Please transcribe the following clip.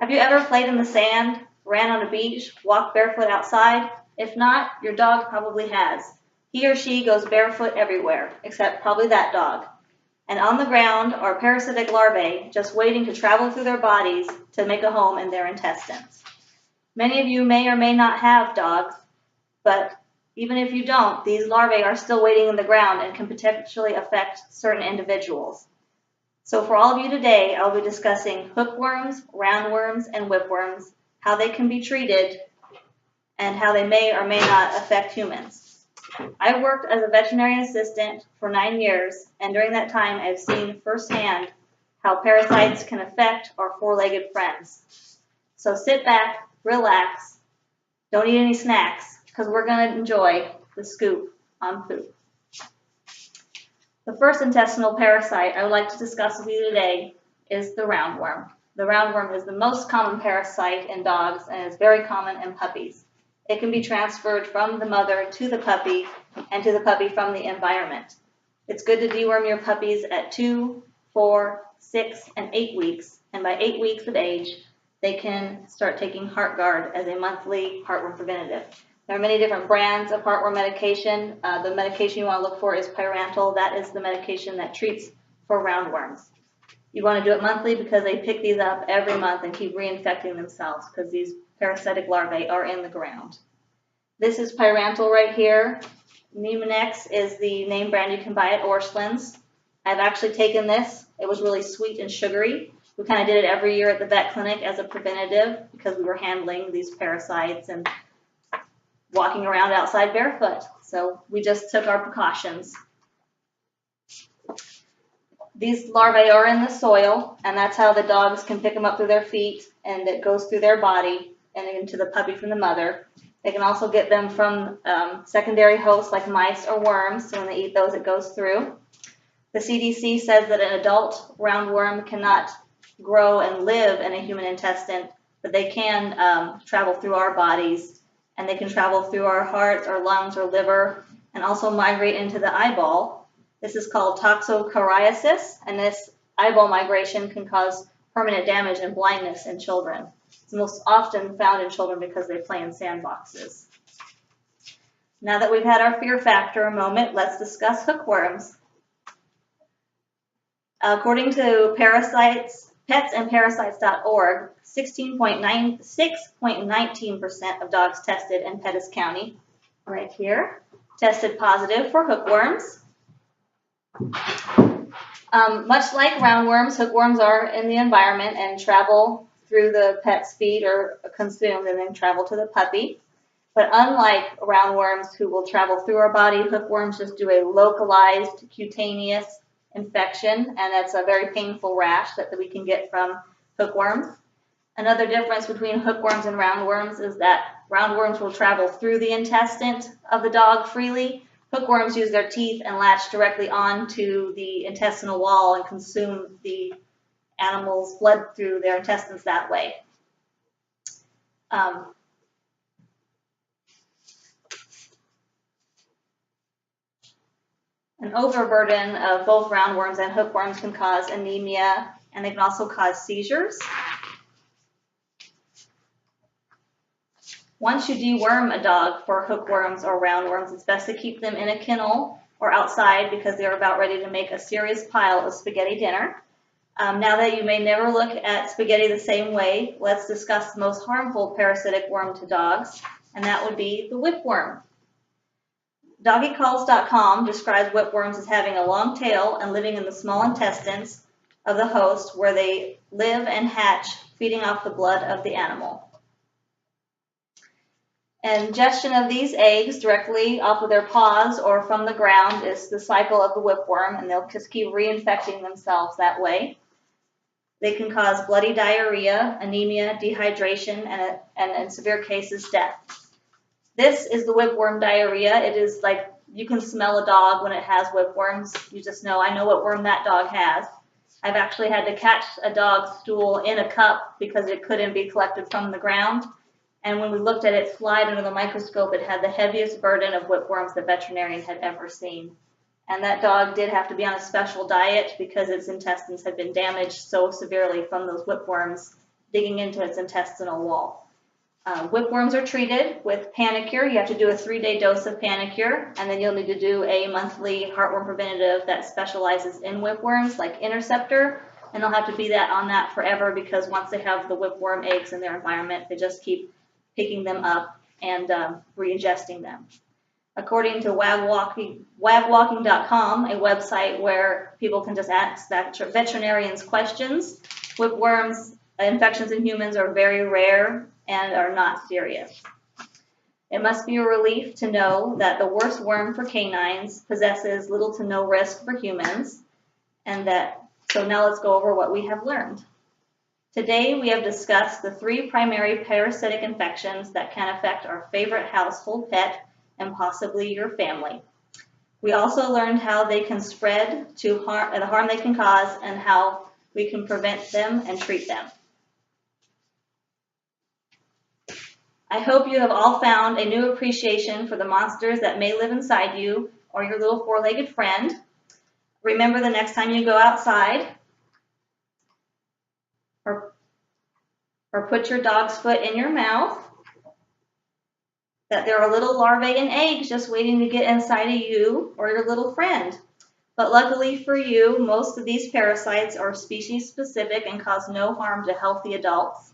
Have you ever played in the sand, ran on a beach, walked barefoot outside? If not, your dog probably has. He or she goes barefoot everywhere, except probably that dog. And on the ground are parasitic larvae just waiting to travel through their bodies to make a home in their intestines. Many of you may or may not have dogs, but even if you don't, these larvae are still waiting in the ground and can potentially affect certain individuals. So for all of you today, I'll be discussing hookworms, roundworms, and whipworms, how they can be treated, and how they may or may not affect humans. I worked as a veterinary assistant for 9 years, and during that time I've seen firsthand how parasites can affect our four-legged friends. So sit back, relax, don't eat any snacks, because we're going to enjoy the scoop on food. The first intestinal parasite I would like to discuss with you today is the roundworm. The roundworm is the most common parasite in dogs and is very common in puppies. It can be transferred from the mother to the puppy and to the puppy from the environment. It's good to deworm your puppies at 2, 4, 6, and 8 weeks, and by 8 weeks of age, they can start taking HeartGuard as a monthly heartworm preventative. There are many different brands of heartworm medication. The medication you want to look for is Pyrantel. That is the medication that treats for roundworms. You want to do it monthly because they pick these up every month and keep reinfecting themselves because these parasitic larvae are in the ground. This is Pyrantel right here. Nemonex is the name brand you can buy at Orscheln's. I've actually taken this. It was really sweet and sugary. We kind of did it every year at the vet clinic as a preventative because we were handling these parasites and walking around outside barefoot. So we just took our precautions. These larvae are in the soil, and that's how the dogs can pick them up through their feet, and it goes through their body and into the puppy from the mother. They can also get them from secondary hosts like mice or worms, so when they eat those, it goes through. The CDC says that an adult roundworm cannot grow and live in a human intestine, but they can travel through our bodies, and they can travel through our hearts, our lungs, or liver, and also migrate into the eyeball. This is called toxocariasis, and this eyeball migration can cause permanent damage and blindness in children. It's most often found in children because they play in sandboxes. Now that we've had our fear factor a moment, let's discuss hookworms. According to Parasites, petsandparasites.org, 6.19% of dogs tested in Pettis County, right here, tested positive for hookworms. Much like roundworms, hookworms are in the environment and travel through the pet's feet or consumed and then travel to the puppy. But unlike roundworms who will travel through our body, hookworms just do a localized cutaneous infection, and that's a very painful rash that we can get from hookworms. Another difference between hookworms and roundworms is that roundworms will travel through the intestine of the dog freely. Hookworms use their teeth and latch directly onto the intestinal wall and consume the animal's blood through their intestines that way. An overburden of both roundworms and hookworms can cause anemia, and they can also cause seizures. Once you deworm a dog for hookworms or roundworms, it's best to keep them in a kennel or outside because they're about ready to make a serious pile of spaghetti dinner. Now that you may never look at spaghetti the same way, let's discuss the most harmful parasitic worm to dogs, and that would be the whipworm. DoggyCalls.com describes whipworms as having a long tail and living in the small intestines of the host where they live and hatch, feeding off the blood of the animal. Ingestion of these eggs directly off of their paws or from the ground is the cycle of the whipworm, and they'll just keep reinfecting themselves that way. They can cause bloody diarrhea, anemia, dehydration, and in severe cases, death. This is the whipworm diarrhea. It is like you can smell a dog when it has whipworms. You just know, I know what worm that dog has. I've actually had to catch a dog's stool in a cup because it couldn't be collected from the ground. And when we looked at it slide under the microscope, it had the heaviest burden of whipworms the veterinarian had ever seen. And that dog did have to be on a special diet because its intestines had been damaged so severely from those whipworms digging into its intestinal wall. Whipworms are treated with Panicure. You have to do a 3-day dose of Panicure, and then you'll need to do a monthly heartworm preventative that specializes in whipworms, like Interceptor, and they'll have to be on that forever because once they have the whipworm eggs in their environment, they just keep picking them up and re-ingesting them. According to wagwalking.com, a website where people can just ask veterinarians questions, whipworms infections in humans are very rare and are not serious. It must be a relief to know that the worst worm for canines possesses little to no risk for humans, so now let's go over what we have learned. Today we have discussed the 3 primary parasitic infections that can affect our favorite household pet and possibly your family. We also learned how they can spread to the harm they can cause and how we can prevent them and treat them. I hope you have all found a new appreciation for the monsters that may live inside you or your little 4-legged friend. Remember the next time you go outside or put your dog's foot in your mouth, that there are little larvae and eggs just waiting to get inside of you or your little friend. But luckily for you, most of these parasites are species specific and cause no harm to healthy adults.